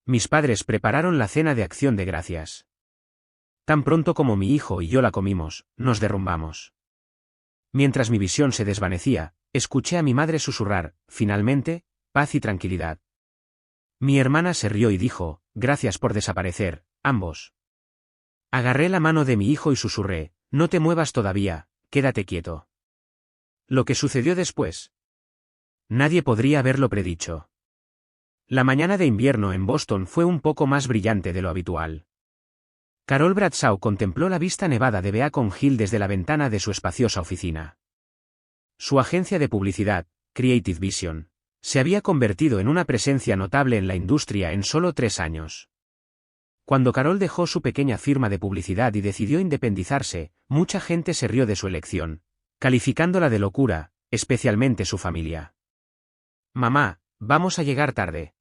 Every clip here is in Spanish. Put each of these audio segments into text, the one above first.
Mis padres prepararon la cena de acción de gracias. Tan pronto como mi hijo y yo la comimos, nos derrumbamos. Mientras mi visión se desvanecía, escuché a mi madre susurrar, finalmente, paz y tranquilidad. Mi hermana se rió y dijo, gracias por desaparecer, ambos. Agarré la mano de mi hijo y susurré, no te muevas todavía, quédate quieto. Lo que sucedió después. Nadie podría haberlo predicho. La mañana de invierno en Boston fue un poco más brillante de lo habitual. Carol Bradshaw contempló la vista nevada de Beacon Hill desde la ventana de su espaciosa oficina. Su agencia de publicidad, Creative Vision, se había convertido en una presencia notable en la industria en solo 3 años. Cuando Carol dejó su pequeña firma de publicidad y decidió independizarse, mucha gente se rió de su elección, calificándola de locura, especialmente su familia. Mamá, vamos a llegar tarde.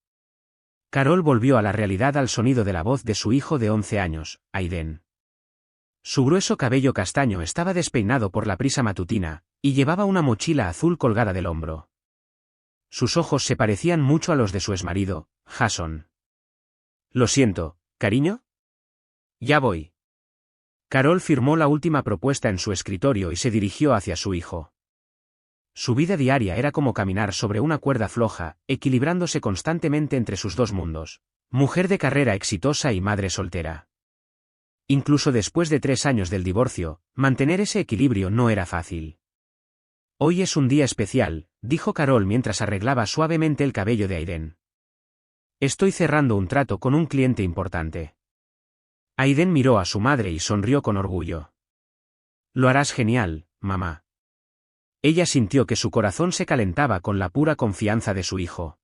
Carol volvió a la realidad al sonido de la voz de su hijo de 11 años, Aiden. Su grueso cabello castaño estaba despeinado por la prisa matutina, y llevaba una mochila azul colgada del hombro. Sus ojos se parecían mucho a los de su exmarido, Jason. Lo siento, cariño. Ya voy. Carol firmó la última propuesta en su escritorio y se dirigió hacia su hijo. Su vida diaria era como caminar sobre una cuerda floja, equilibrándose constantemente entre sus dos mundos, mujer de carrera exitosa y madre soltera. Incluso después de 3 años del divorcio, mantener ese equilibrio no era fácil. Hoy es un día especial, dijo Carol mientras arreglaba suavemente el cabello de Aiden. Estoy cerrando un trato con un cliente importante. Aiden miró a su madre y sonrió con orgullo. Lo harás genial, mamá. Ella sintió que su corazón se calentaba con la pura confianza de su hijo.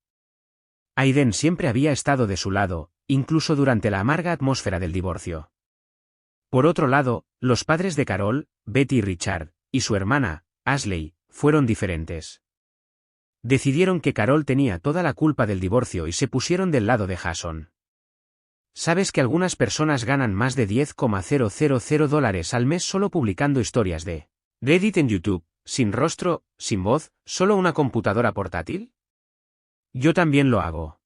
Aiden siempre había estado de su lado, incluso durante la amarga atmósfera del divorcio. Por otro lado, los padres de Carol, Betty y Richard, y su hermana, Ashley, fueron diferentes. Decidieron que Carol tenía toda la culpa del divorcio y se pusieron del lado de Jason. ¿Sabes que algunas personas ganan más de $10,000 al mes solo publicando historias de Reddit en YouTube, sin rostro, sin voz, solo una computadora portátil? Yo también lo hago.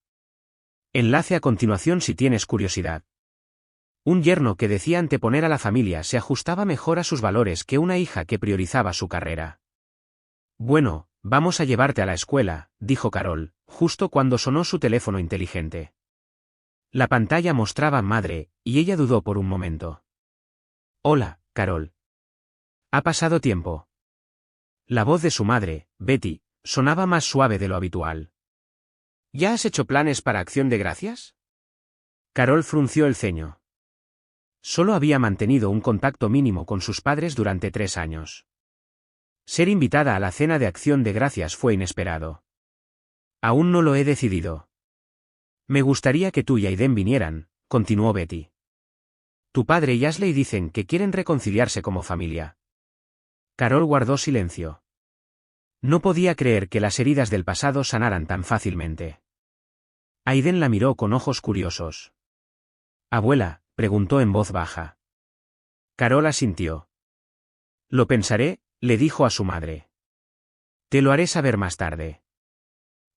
Enlace a continuación si tienes curiosidad. Un yerno que decía anteponer a la familia se ajustaba mejor a sus valores que una hija que priorizaba su carrera. Bueno, vamos a llevarte a la escuela, dijo Carol, justo cuando sonó su teléfono inteligente. La pantalla mostraba madre, y ella dudó por un momento. Hola, Carol. ¿Ha pasado tiempo? La voz de su madre, Betty, sonaba más suave de lo habitual. ¿Ya has hecho planes para Acción de Gracias? Carol frunció el ceño. Solo había mantenido un contacto mínimo con sus padres durante 3 años. Ser invitada a la cena de Acción de Gracias fue inesperado. Aún no lo he decidido. Me gustaría que tú y Aiden vinieran, continuó Betty. Tu padre y Ashley dicen que quieren reconciliarse como familia. Carol guardó silencio. No podía creer que las heridas del pasado sanaran tan fácilmente. Aiden la miró con ojos curiosos. Abuela, preguntó en voz baja. Carol asintió. Lo pensaré, le dijo a su madre. Te lo haré saber más tarde.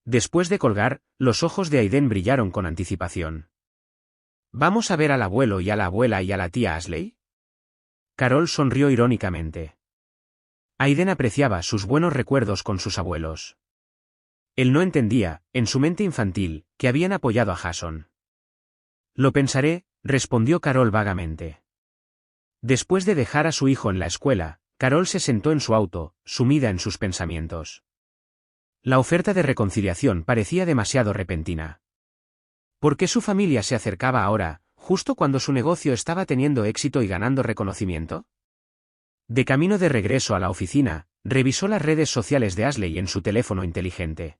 Después de colgar, los ojos de Aiden brillaron con anticipación. ¿Vamos a ver al abuelo y a la abuela y a la tía Ashley? Carol sonrió irónicamente. Aiden apreciaba sus buenos recuerdos con sus abuelos. Él no entendía, en su mente infantil, que habían apoyado a Jason. Lo pensaré, respondió Carol vagamente. Después de dejar a su hijo en la escuela, Carol se sentó en su auto, sumida en sus pensamientos. La oferta de reconciliación parecía demasiado repentina. ¿Por qué su familia se acercaba ahora, justo cuando su negocio estaba teniendo éxito y ganando reconocimiento? De camino de regreso a la oficina, revisó las redes sociales de Ashley en su teléfono inteligente.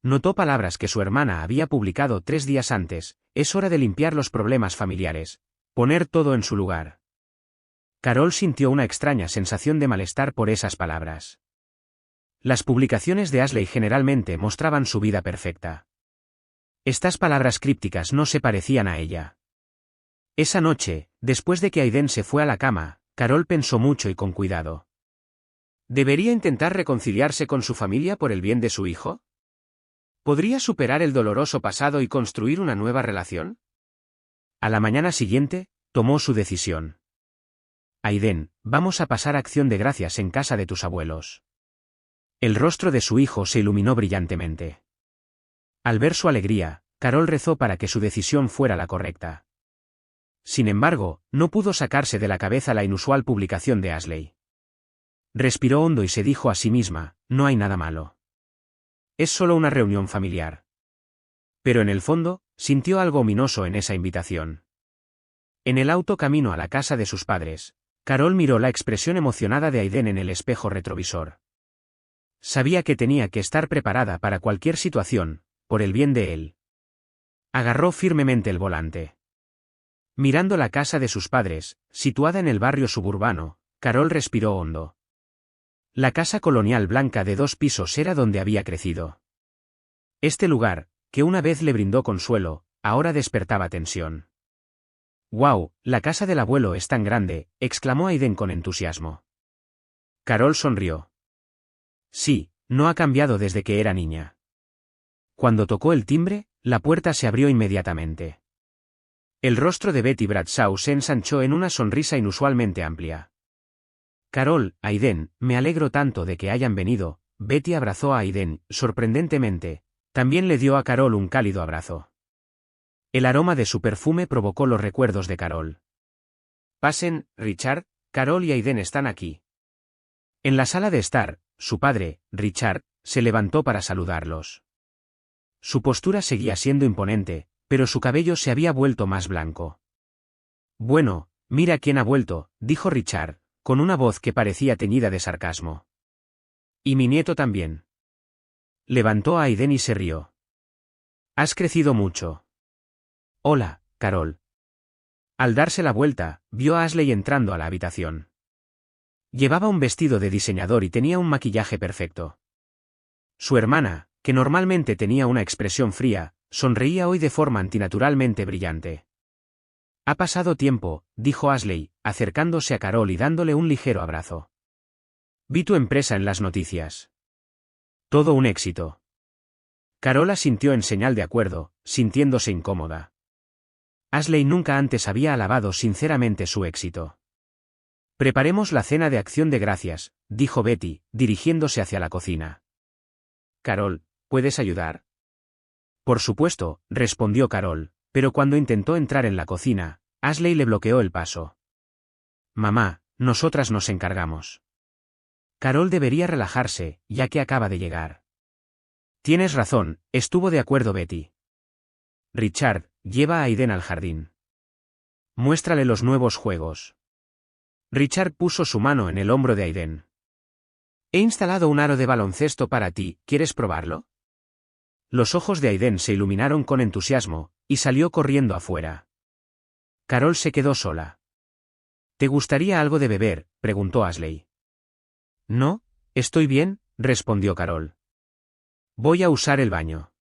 Notó palabras que su hermana había publicado 3 días antes: es hora de limpiar los problemas familiares, poner todo en su lugar. Carol sintió una extraña sensación de malestar por esas palabras. Las publicaciones de Ashley generalmente mostraban su vida perfecta. Estas palabras crípticas no se parecían a ella. Esa noche, después de que Aiden se fue a la cama, Carol pensó mucho y con cuidado. ¿Debería intentar reconciliarse con su familia por el bien de su hijo? ¿Podría superar el doloroso pasado y construir una nueva relación? A la mañana siguiente, tomó su decisión. Aiden, vamos a pasar Acción de Gracias en casa de tus abuelos. El rostro de su hijo se iluminó brillantemente. Al ver su alegría, Carol rezó para que su decisión fuera la correcta. Sin embargo, no pudo sacarse de la cabeza la inusual publicación de Ashley. Respiró hondo y se dijo a sí misma, no hay nada malo. Es solo una reunión familiar. Pero en el fondo, sintió algo ominoso en esa invitación. En el auto camino a la casa de sus padres, Carol miró la expresión emocionada de Aiden en el espejo retrovisor. Sabía que tenía que estar preparada para cualquier situación, por el bien de él. Agarró firmemente el volante. Mirando la casa de sus padres, situada en el barrio suburbano, Carol respiró hondo. La casa colonial blanca de 2 pisos era donde había crecido. Este lugar, que una vez le brindó consuelo, ahora despertaba tensión. «¡Guau! La casa del abuelo es tan grande», exclamó Aiden con entusiasmo. Carol sonrió. Sí, no ha cambiado desde que era niña. Cuando tocó el timbre, la puerta se abrió inmediatamente. El rostro de Betty Bradshaw se ensanchó en una sonrisa inusualmente amplia. Carol, Aiden, me alegro tanto de que hayan venido. Betty abrazó a Aiden, sorprendentemente. También le dio a Carol un cálido abrazo. El aroma de su perfume provocó los recuerdos de Carol. Pasen, Richard, Carol y Aiden están aquí. En la sala de estar, su padre, Richard, se levantó para saludarlos. Su postura seguía siendo imponente, pero su cabello se había vuelto más blanco. Bueno, mira quién ha vuelto, dijo Richard, con una voz que parecía teñida de sarcasmo. Y mi nieto también. Levantó a Aiden y se rió. Has crecido mucho. Hola, Carol. Al darse la vuelta, vio a Ashley entrando a la habitación. Llevaba un vestido de diseñador y tenía un maquillaje perfecto. Su hermana, que normalmente tenía una expresión fría, sonreía hoy de forma antinaturalmente brillante. Ha pasado tiempo, dijo Ashley, acercándose a Carol y dándole un ligero abrazo. Vi tu empresa en las noticias. Todo un éxito. Carol asintió en señal de acuerdo, sintiéndose incómoda. Ashley nunca antes había alabado sinceramente su éxito. Preparemos la cena de Acción de Gracias, dijo Betty, dirigiéndose hacia la cocina. Carol, ¿puedes ayudar? Por supuesto, respondió Carol, pero cuando intentó entrar en la cocina, Ashley le bloqueó el paso. Mamá, nosotras nos encargamos. Carol debería relajarse, ya que acaba de llegar. Tienes razón, estuvo de acuerdo Betty. Richard, lleva a Aiden al jardín. Muéstrale los nuevos juegos. Richard puso su mano en el hombro de Aiden. He instalado un aro de baloncesto para ti, ¿quieres probarlo? Los ojos de Aiden se iluminaron con entusiasmo, y salió corriendo afuera. Carol se quedó sola. ¿Te gustaría algo de beber?, preguntó Ashley. No, estoy bien, respondió Carol. Voy a usar el baño.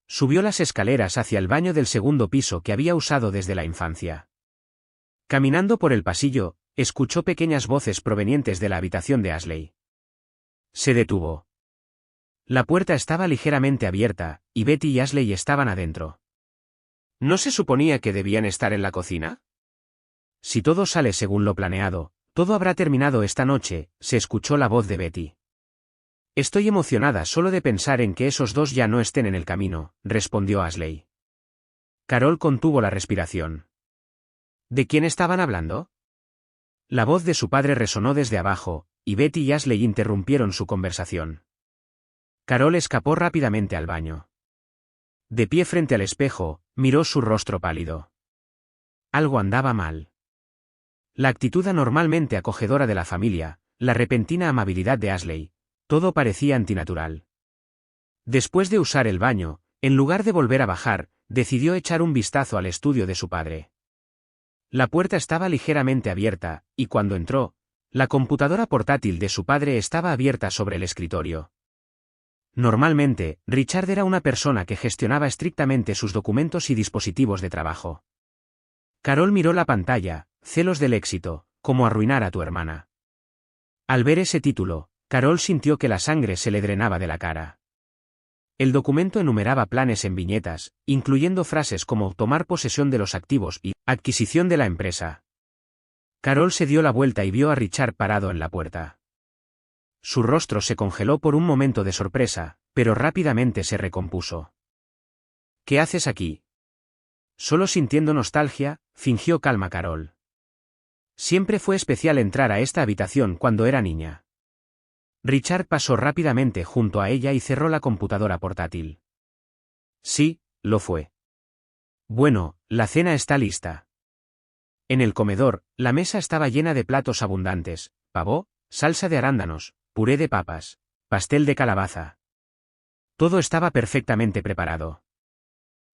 Subió las escaleras hacia el baño del segundo piso que había usado desde la infancia. Caminando por el pasillo, escuchó pequeñas voces provenientes de la habitación de Ashley. Se detuvo. La puerta estaba ligeramente abierta, y Betty y Ashley estaban adentro. ¿No se suponía que debían estar en la cocina? Si todo sale según lo planeado, todo habrá terminado esta noche, se escuchó la voz de Betty. Estoy emocionada solo de pensar en que esos dos ya no estén en el camino, respondió Ashley. Carol contuvo la respiración. ¿De quién estaban hablando? La voz de su padre resonó desde abajo, y Betty y Ashley interrumpieron su conversación. Carol escapó rápidamente al baño. De pie frente al espejo, miró su rostro pálido. Algo andaba mal. La actitud anormalmente acogedora de la familia, la repentina amabilidad de Ashley, todo parecía antinatural. Después de usar el baño, en lugar de volver a bajar, decidió echar un vistazo al estudio de su padre. La puerta estaba ligeramente abierta, y cuando entró, la computadora portátil de su padre estaba abierta sobre el escritorio. Normalmente, Richard era una persona que gestionaba estrictamente sus documentos y dispositivos de trabajo. Carol miró la pantalla, celos del éxito, cómo arruinar a tu hermana. Al ver ese título, Carol sintió que la sangre se le drenaba de la cara. El documento enumeraba planes en viñetas, incluyendo frases como tomar posesión de los activos y adquisición de la empresa. Carol se dio la vuelta y vio a Richard parado en la puerta. Su rostro se congeló por un momento de sorpresa, pero rápidamente se recompuso. ¿Qué haces aquí? Solo sintiendo nostalgia, fingió calma Carol. Siempre fue especial entrar a esta habitación cuando era niña. Richard pasó rápidamente junto a ella y cerró la computadora portátil. Sí, lo fue. Bueno, la cena está lista. En el comedor, la mesa estaba llena de platos abundantes: pavó, salsa de arándanos, puré de papas, pastel de calabaza. Todo estaba perfectamente preparado.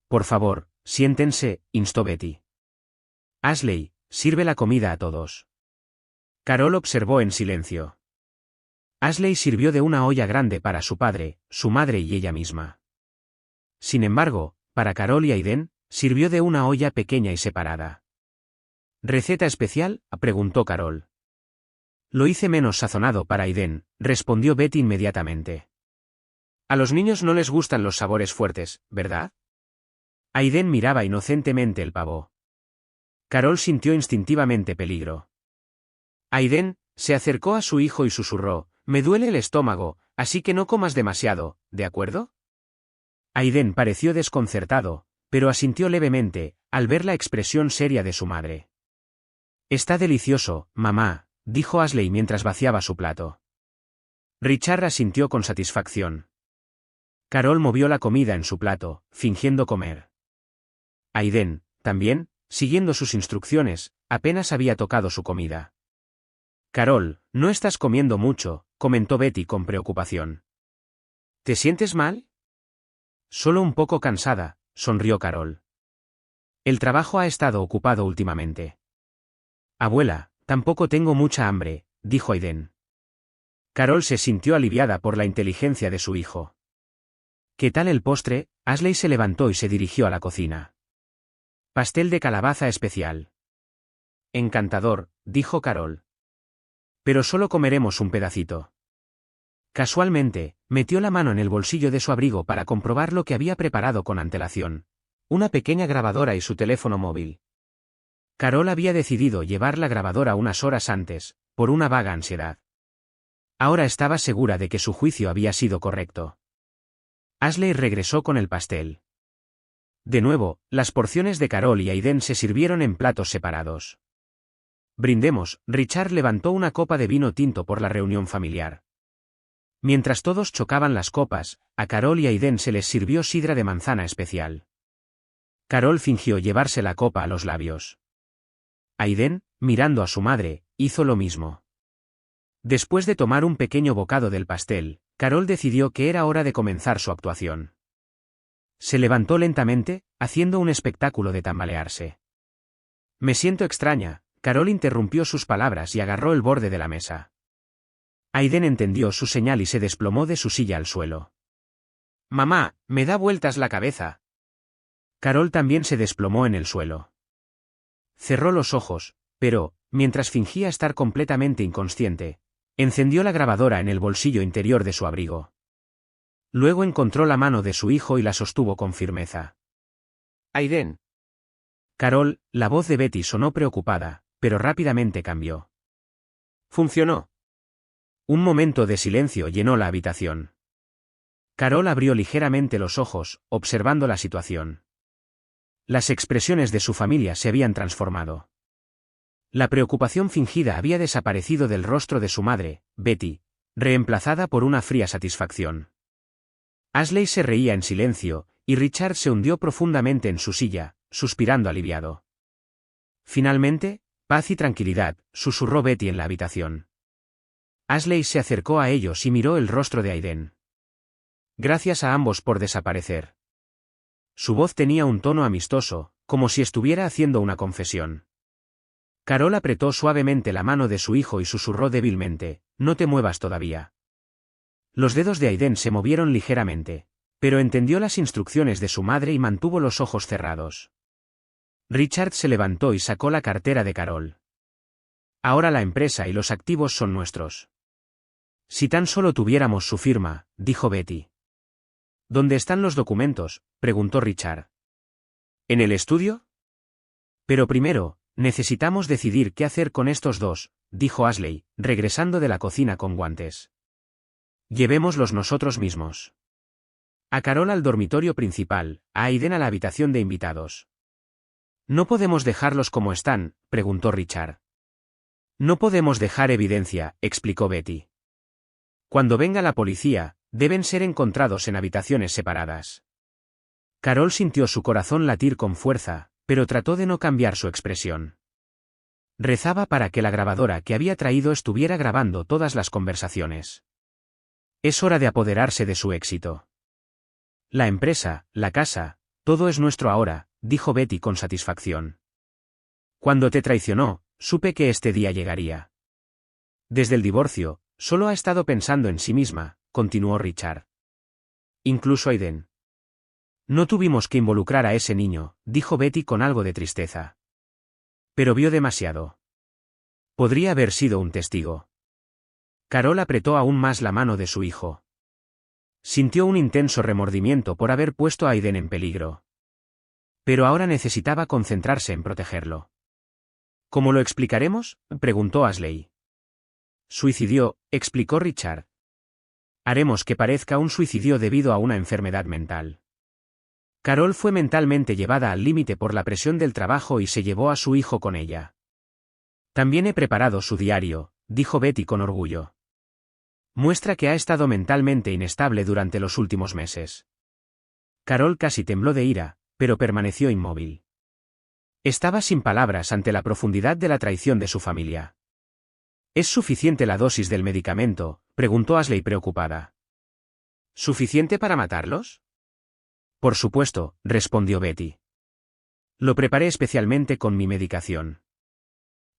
Por favor, siéntense, instó Betty. Ashley, sirve la comida a todos. Carol observó en silencio. Ashley sirvió de una olla grande para su padre, su madre y ella misma. Sin embargo, para Carol y Aiden, sirvió de una olla pequeña y separada. ¿Receta especial?, preguntó Carol. Lo hice menos sazonado para Aiden, respondió Betty inmediatamente. A los niños no les gustan los sabores fuertes, ¿verdad? Aiden miraba inocentemente el pavo. Carol sintió instintivamente peligro. Aiden se acercó a su hijo y susurró: me duele el estómago, así que no comas demasiado, ¿de acuerdo? Aiden pareció desconcertado, pero asintió levemente, al ver la expresión seria de su madre. Está delicioso, mamá, dijo Ashley mientras vaciaba su plato. Richard asintió con satisfacción. Carol movió la comida en su plato, fingiendo comer. Aiden, también, siguiendo sus instrucciones, apenas había tocado su comida. Carol, no estás comiendo mucho, comentó Betty con preocupación. ¿Te sientes mal? Solo un poco cansada, sonrió Carol. El trabajo ha estado ocupado últimamente. Abuela, tampoco tengo mucha hambre, dijo Aiden. Carol se sintió aliviada por la inteligencia de su hijo. ¿Qué tal el postre? Ashley se levantó y se dirigió a la cocina. Pastel de calabaza especial. Encantador, dijo Carol. Pero solo comeremos un pedacito. Casualmente, metió la mano en el bolsillo de su abrigo para comprobar lo que había preparado con antelación: una pequeña grabadora y su teléfono móvil. Carol había decidido llevar la grabadora unas horas antes, por una vaga ansiedad. Ahora estaba segura de que su juicio había sido correcto. Ashley regresó con el pastel. De nuevo, las porciones de Carol y Aiden se sirvieron en platos separados. Brindemos, Richard levantó una copa de vino tinto por la reunión familiar. Mientras todos chocaban las copas, a Carol y Aiden se les sirvió sidra de manzana especial. Carol fingió llevarse la copa a los labios. Aiden, mirando a su madre, hizo lo mismo. Después de tomar un pequeño bocado del pastel, Carol decidió que era hora de comenzar su actuación. Se levantó lentamente, haciendo un espectáculo de tambalearse. Me siento extraña, Carol interrumpió sus palabras y agarró el borde de la mesa. Aiden entendió su señal y se desplomó de su silla al suelo. Mamá, me da vueltas la cabeza. Carol también se desplomó en el suelo. Cerró los ojos, pero, mientras fingía estar completamente inconsciente, encendió la grabadora en el bolsillo interior de su abrigo. Luego encontró la mano de su hijo y la sostuvo con firmeza. Aiden. Carol, la voz de Betty sonó preocupada, pero rápidamente cambió. Funcionó. Un momento de silencio llenó la habitación. Carol abrió ligeramente los ojos, observando la situación. Las expresiones de su familia se habían transformado. La preocupación fingida había desaparecido del rostro de su madre, Betty, reemplazada por una fría satisfacción. Ashley se reía en silencio, y Richard se hundió profundamente en su silla, suspirando aliviado. Finalmente, paz y tranquilidad, susurró Betty en la habitación. Ashley se acercó a ellos y miró el rostro de Aiden. Gracias a ambos por desaparecer. Su voz tenía un tono amistoso, como si estuviera haciendo una confesión. Carol apretó suavemente la mano de su hijo y susurró débilmente: no te muevas todavía. Los dedos de Aiden se movieron ligeramente, pero entendió las instrucciones de su madre y mantuvo los ojos cerrados. Richard se levantó y sacó la cartera de Carol. Ahora la empresa y los activos son nuestros. Si tan solo tuviéramos su firma, dijo Betty. ¿Dónde están los documentos?, preguntó Richard. ¿En el estudio? Pero primero, necesitamos decidir qué hacer con estos dos, dijo Ashley, regresando de la cocina con guantes. Llevémoslos nosotros mismos. A Carol al dormitorio principal, a Aiden a la habitación de invitados. ¿No podemos dejarlos como están?, preguntó Richard. No podemos dejar evidencia, explicó Betty. Cuando venga la policía, deben ser encontrados en habitaciones separadas. Carol sintió su corazón latir con fuerza, pero trató de no cambiar su expresión. Rezaba para que la grabadora que había traído estuviera grabando todas las conversaciones. Es hora de apoderarse de su éxito. La empresa, la casa, todo es nuestro ahora, dijo Betty con satisfacción. Cuando te traicionó, supe que este día llegaría. Desde el divorcio, solo ha estado pensando en sí misma, continuó Richard. Incluso Aiden. No tuvimos que involucrar a ese niño, dijo Betty con algo de tristeza. Pero vio demasiado. Podría haber sido un testigo. Carol apretó aún más la mano de su hijo. Sintió un intenso remordimiento por haber puesto a Aiden en peligro. Pero ahora necesitaba concentrarse en protegerlo. ¿Cómo lo explicaremos?, preguntó Ashley. Suicidio, explicó Richard. Haremos que parezca un suicidio debido a una enfermedad mental. Carol fue mentalmente llevada al límite por la presión del trabajo y se llevó a su hijo con ella. También he preparado su diario, dijo Betty con orgullo. Muestra que ha estado mentalmente inestable durante los últimos meses. Carol casi tembló de ira, pero permaneció inmóvil. Estaba sin palabras ante la profundidad de la traición de su familia. ¿Es suficiente la dosis del medicamento?, preguntó Ashley preocupada. ¿Suficiente para matarlos? Por supuesto, respondió Betty. Lo preparé especialmente con mi medicación.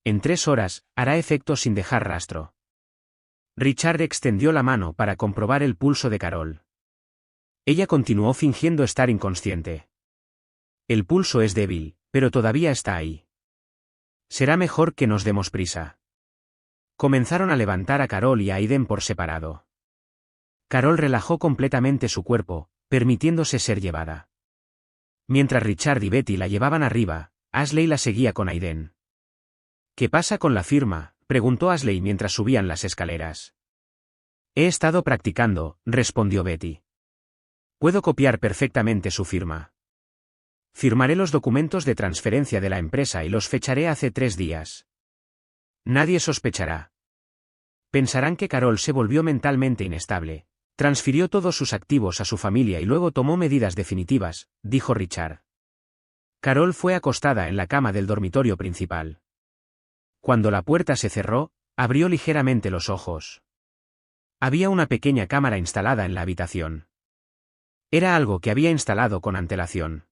En 3 horas, hará efecto sin dejar rastro. Richard extendió la mano para comprobar el pulso de Carol. Ella continuó fingiendo estar inconsciente. El pulso es débil, pero todavía está ahí. Será mejor que nos demos prisa. Comenzaron a levantar a Carol y a Aiden por separado. Carol relajó completamente su cuerpo, permitiéndose ser llevada. Mientras Richard y Betty la llevaban arriba, Ashley la seguía con Aiden. ¿Qué pasa con la firma?, preguntó Ashley mientras subían las escaleras. He estado practicando, respondió Betty. Puedo copiar perfectamente su firma. Firmaré los documentos de transferencia de la empresa y los fecharé hace 3 días. Nadie sospechará. Pensarán que Carol se volvió mentalmente inestable. Transfirió todos sus activos a su familia y luego tomó medidas definitivas, dijo Richard. Carol fue acostada en la cama del dormitorio principal. Cuando la puerta se cerró, abrió ligeramente los ojos. Había una pequeña cámara instalada en la habitación. Era algo que había instalado con antelación.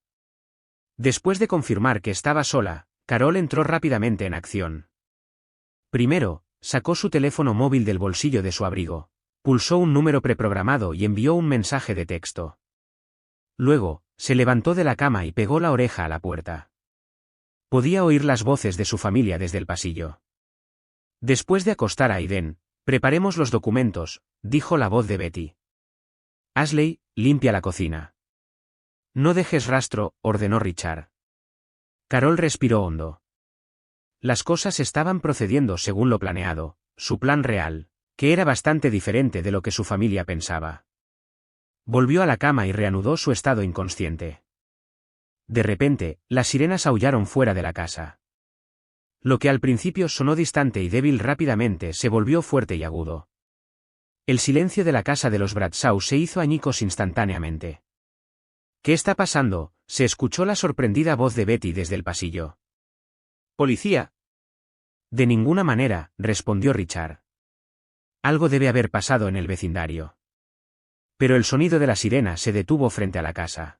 Después de confirmar que estaba sola, Carol entró rápidamente en acción. Primero, sacó su teléfono móvil del bolsillo de su abrigo. Pulsó un número preprogramado y envió un mensaje de texto. Luego, se levantó de la cama y pegó la oreja a la puerta. Podía oír las voces de su familia desde el pasillo. Después de acostar a Aiden, preparemos los documentos, dijo la voz de Betty. Ashley, limpia la cocina. No dejes rastro, ordenó Richard. Carol respiró hondo. Las cosas estaban procediendo según lo planeado, su plan real, que era bastante diferente de lo que su familia pensaba. Volvió a la cama y reanudó su estado inconsciente. De repente, las sirenas aullaron fuera de la casa. Lo que al principio sonó distante y débil rápidamente se volvió fuerte y agudo. El silencio de la casa de los Bradshaw se hizo añicos instantáneamente. ¿Qué está pasando?, se escuchó la sorprendida voz de Betty desde el pasillo. ¿Policía? De ninguna manera, respondió Richard. Algo debe haber pasado en el vecindario. Pero el sonido de la sirena se detuvo frente a la casa.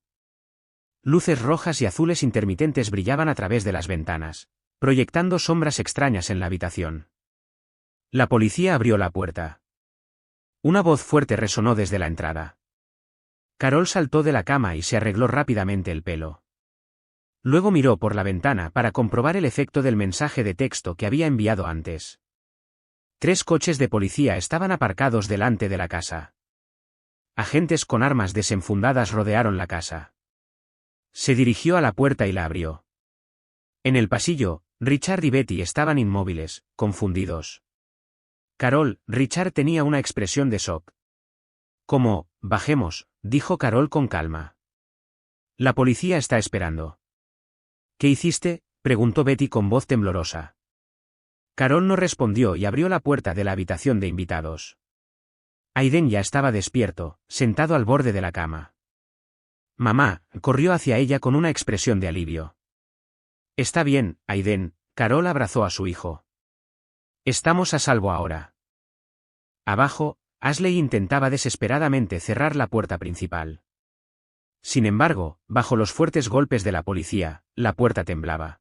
Luces rojas y azules intermitentes brillaban a través de las ventanas, proyectando sombras extrañas en la habitación. La policía abrió la puerta. Una voz fuerte resonó desde la entrada. Carol saltó de la cama y se arregló rápidamente el pelo. Luego miró por la ventana para comprobar el efecto del mensaje de texto que había enviado antes. 3 coches de policía estaban aparcados delante de la casa. Agentes con armas desenfundadas rodearon la casa. Se dirigió a la puerta y la abrió. En el pasillo, Richard y Betty estaban inmóviles, confundidos. Richard tenía una expresión de shock. «¿Cómo? Bajemos», dijo Carol con calma. «La policía está esperando». «¿Qué hiciste?», preguntó Betty con voz temblorosa. Carol no respondió y abrió la puerta de la habitación de invitados. Aiden ya estaba despierto, sentado al borde de la cama. «Mamá», corrió hacia ella con una expresión de alivio. «Está bien, Aiden», Carol abrazó a su hijo. «Estamos a salvo ahora». Abajo, Ashley intentaba desesperadamente cerrar la puerta principal. Sin embargo, bajo los fuertes golpes de la policía, la puerta temblaba.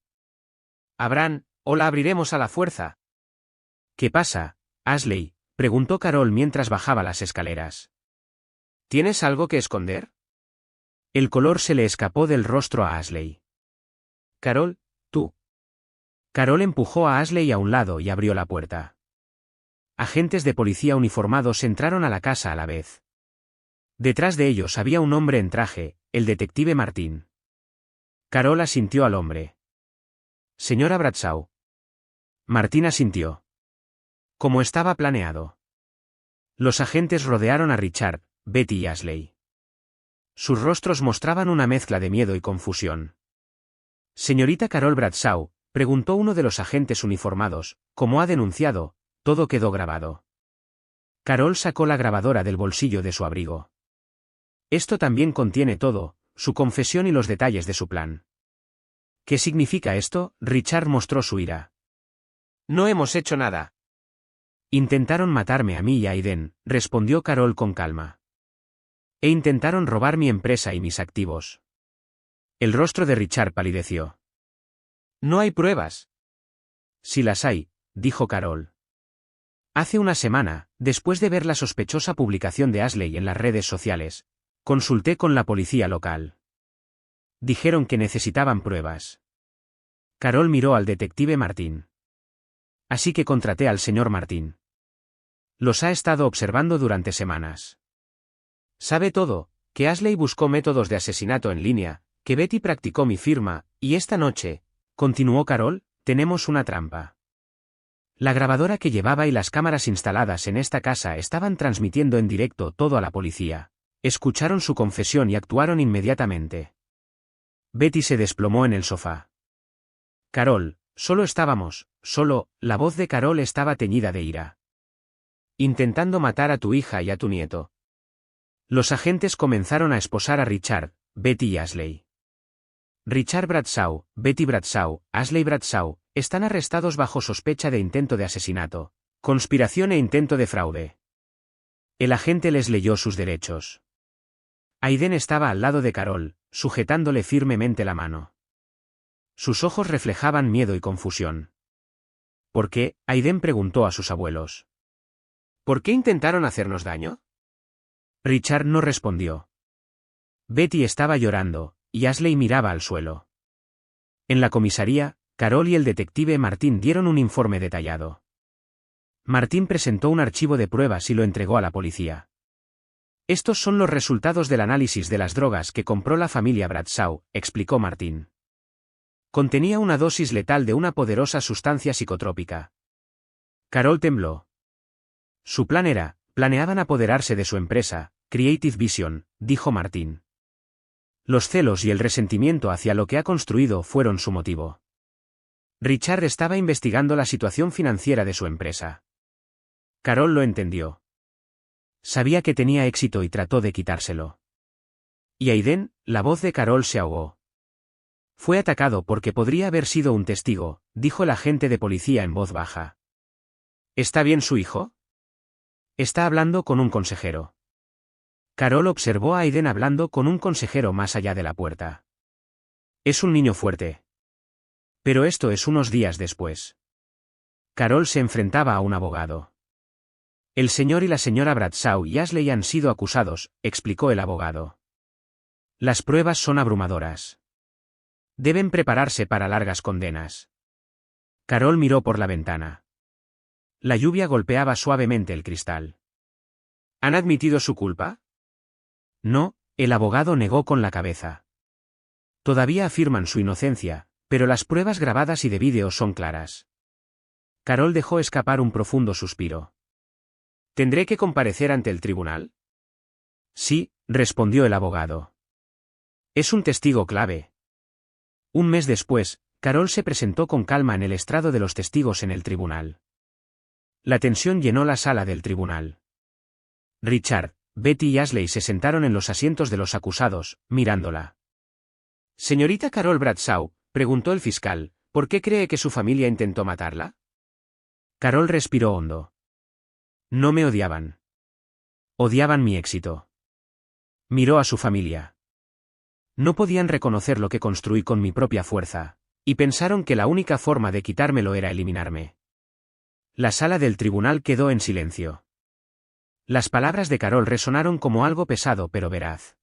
«Abran, o la abriremos a la fuerza». «¿Qué pasa, Ashley?», preguntó Carol mientras bajaba las escaleras. «¿Tienes algo que esconder?». El color se le escapó del rostro a Ashley. «Carol, tú». Carol empujó a Ashley a un lado y abrió la puerta. Agentes de policía uniformados entraron a la casa a la vez. Detrás de ellos había un hombre en traje, el detective Martín. Carol asintió al hombre. «Señora Bradshaw». Martín asintió. Como estaba planeado. Los agentes rodearon a Richard, Betty y Ashley. Sus rostros mostraban una mezcla de miedo y confusión. «Señorita Carol Bradshaw», preguntó uno de los agentes uniformados, «¿cómo ha denunciado? Todo quedó grabado». Carol sacó la grabadora del bolsillo de su abrigo. «Esto también contiene todo, su confesión y los detalles de su plan». «¿Qué significa esto?», Richard mostró su ira. «No hemos hecho nada». «Intentaron matarme a mí y a Aiden», respondió Carol con calma. «E intentaron robar mi empresa y mis activos». El rostro de Richard palideció. «No hay pruebas». «Sí las hay», dijo Carol. «Hace una semana, después de ver la sospechosa publicación de Ashley en las redes sociales, consulté con la policía local. Dijeron que necesitaban pruebas». Carol miró al detective Martín. «Así que contraté al señor Martín. Los ha estado observando durante semanas. Sabe todo, que Ashley buscó métodos de asesinato en línea, que Betty practicó mi firma, y esta noche», continuó Carol, «tenemos una trampa». La grabadora que llevaba y las cámaras instaladas en esta casa estaban transmitiendo en directo todo a la policía. Escucharon su confesión y actuaron inmediatamente. Betty se desplomó en el sofá. «Carol, la voz de Carol estaba teñida de ira. Intentando matar a tu hija y a tu nieto». Los agentes comenzaron a esposar a Richard, Betty y Ashley. «Richard Bradshaw, Betty Bradshaw, Ashley Bradshaw, están arrestados bajo sospecha de intento de asesinato, conspiración e intento de fraude». El agente les leyó sus derechos. Aiden estaba al lado de Carol, sujetándole firmemente la mano. Sus ojos reflejaban miedo y confusión. «¿Por qué?», Aiden preguntó a sus abuelos. «¿Por qué intentaron hacernos daño?». Richard no respondió. Betty estaba llorando, y Ashley miraba al suelo. En la comisaría, Carol y el detective Martín dieron un informe detallado. Martín presentó un archivo de pruebas y lo entregó a la policía. «Estos son los resultados del análisis de las drogas que compró la familia Bradshaw», explicó Martín. «Contenía una dosis letal de una poderosa sustancia psicotrópica». Carol tembló. «Su plan planeaban apoderarse de su empresa, Creative Vision», dijo Martín. «Los celos y el resentimiento hacia lo que ha construido fueron su motivo». Richard estaba investigando la situación financiera de su empresa. Carol lo entendió. Sabía que tenía éxito y trató de quitárselo. «Y Aiden», la voz de Carol se ahogó. «Fue atacado porque podría haber sido un testigo», dijo el agente de policía en voz baja. «¿Está bien su hijo?». «Está hablando con un consejero». Carol observó a Aiden hablando con un consejero más allá de la puerta. «Es un niño fuerte». Pero esto es unos días después. Carol se enfrentaba a un abogado. «El señor y la señora Bradshaw y Ashley han sido acusados», explicó el abogado. «Las pruebas son abrumadoras. Deben prepararse para largas condenas». Carol miró por la ventana. La lluvia golpeaba suavemente el cristal. «¿Han admitido su culpa?». No, el abogado negó con la cabeza. Todavía afirman su inocencia, pero las pruebas grabadas y de vídeo son claras. Carol dejó escapar un profundo suspiro. ¿Tendré que comparecer ante el tribunal? Sí, respondió el abogado. Es un testigo clave. Un mes después, Carol se presentó con calma en el estrado de los testigos en el tribunal. La tensión llenó la sala del tribunal. Richard, Betty y Ashley se sentaron en los asientos de los acusados, mirándola. Señorita Carol Bradshaw, preguntó el fiscal, ¿por qué cree que su familia intentó matarla? Carol respiró hondo. No me odiaban. Odiaban mi éxito. Miró a su familia. No podían reconocer lo que construí con mi propia fuerza, y pensaron que la única forma de quitármelo era eliminarme. La sala del tribunal quedó en silencio. Las palabras de Carol resonaron como algo pesado pero veraz.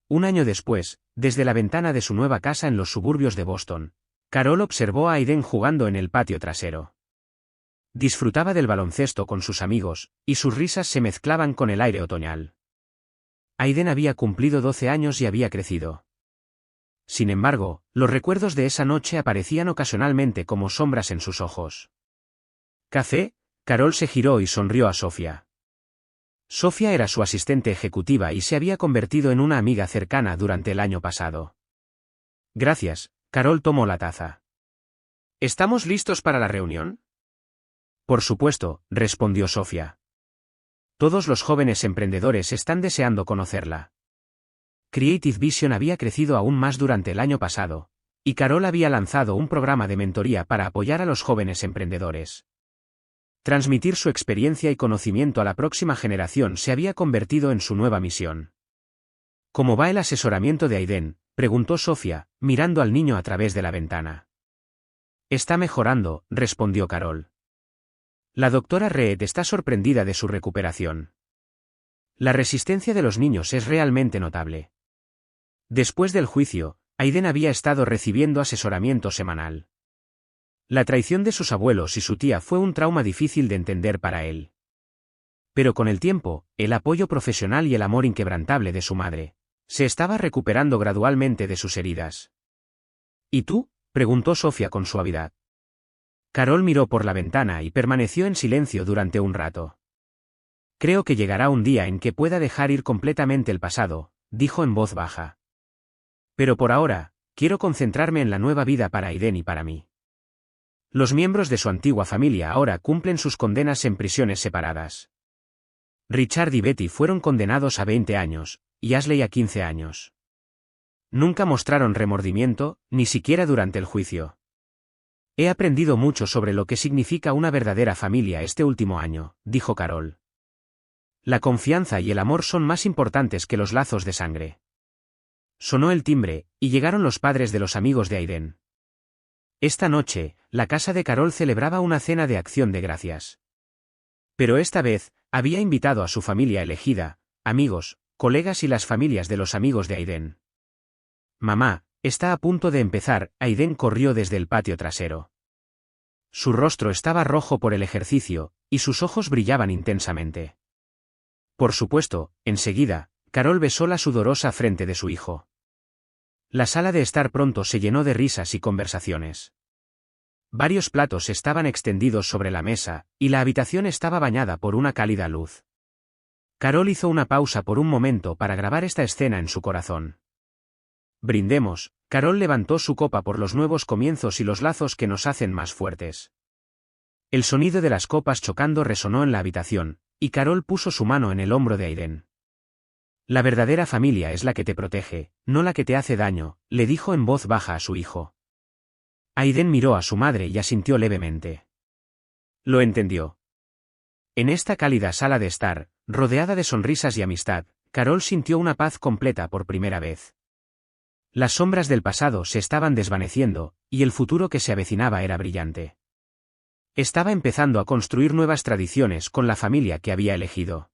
Un año después, desde la ventana de su nueva casa en los suburbios de Boston, Carol observó a Aiden jugando en el patio trasero. Disfrutaba del baloncesto con sus amigos, y sus risas se mezclaban con el aire otoñal. Aiden había cumplido 12 años y había crecido. Sin embargo, los recuerdos de esa noche aparecían ocasionalmente como sombras en sus ojos. ¿Café? Carol se giró y sonrió a Sofía. Sofía era su asistente ejecutiva y se había convertido en una amiga cercana durante el año pasado. Gracias, Carol tomó la taza. ¿Estamos listos para la reunión? Por supuesto, respondió Sofía. Todos los jóvenes emprendedores están deseando conocerla. Creative Vision había crecido aún más durante el año pasado, y Carol había lanzado un programa de mentoría para apoyar a los jóvenes emprendedores. Transmitir su experiencia y conocimiento a la próxima generación se había convertido en su nueva misión. ¿Cómo va el asesoramiento de Aiden?, preguntó Sofía, mirando al niño a través de la ventana. Está mejorando, respondió Carol. La doctora Reed está sorprendida de su recuperación. La resistencia de los niños es realmente notable. Después del juicio, Aiden había estado recibiendo asesoramiento semanal. La traición de sus abuelos y su tía fue un trauma difícil de entender para él. Pero con el tiempo, el apoyo profesional y el amor inquebrantable de su madre, se estaba recuperando gradualmente de sus heridas. ¿Y tú?, preguntó Sofía con suavidad. Carol miró por la ventana y permaneció en silencio durante un rato. Creo que llegará un día en que pueda dejar ir completamente el pasado, dijo en voz baja. Pero por ahora, quiero concentrarme en la nueva vida para Aiden y para mí. Los miembros de su antigua familia ahora cumplen sus condenas en prisiones separadas. Richard y Betty fueron condenados a 20 años, y Ashley a 15 años. Nunca mostraron remordimiento, ni siquiera durante el juicio. He aprendido mucho sobre lo que significa una verdadera familia este último año, dijo Carol. La confianza y el amor son más importantes que los lazos de sangre. Sonó el timbre, y llegaron los padres de los amigos de Aiden. Esta noche, la casa de Carol celebraba una cena de acción de gracias. Pero esta vez, había invitado a su familia elegida, amigos, colegas y las familias de los amigos de Aiden. Mamá, está a punto de empezar, Aiden corrió desde el patio trasero. Su rostro estaba rojo por el ejercicio, y sus ojos brillaban intensamente. Por supuesto, enseguida, Carol besó la sudorosa frente de su hijo. La sala de estar pronto se llenó de risas y conversaciones. Varios platos estaban extendidos sobre la mesa, y la habitación estaba bañada por una cálida luz. Carol hizo una pausa por un momento para grabar esta escena en su corazón. Brindemos, Carol levantó su copa por los nuevos comienzos y los lazos que nos hacen más fuertes. El sonido de las copas chocando resonó en la habitación, y Carol puso su mano en el hombro de Aiden. La verdadera familia es la que te protege, no la que te hace daño, le dijo en voz baja a su hijo. Aiden miró a su madre y asintió levemente. Lo entendió. En esta cálida sala de estar, rodeada de sonrisas y amistad, Carol sintió una paz completa por primera vez. Las sombras del pasado se estaban desvaneciendo, y el futuro que se avecinaba era brillante. Estaba empezando a construir nuevas tradiciones con la familia que había elegido.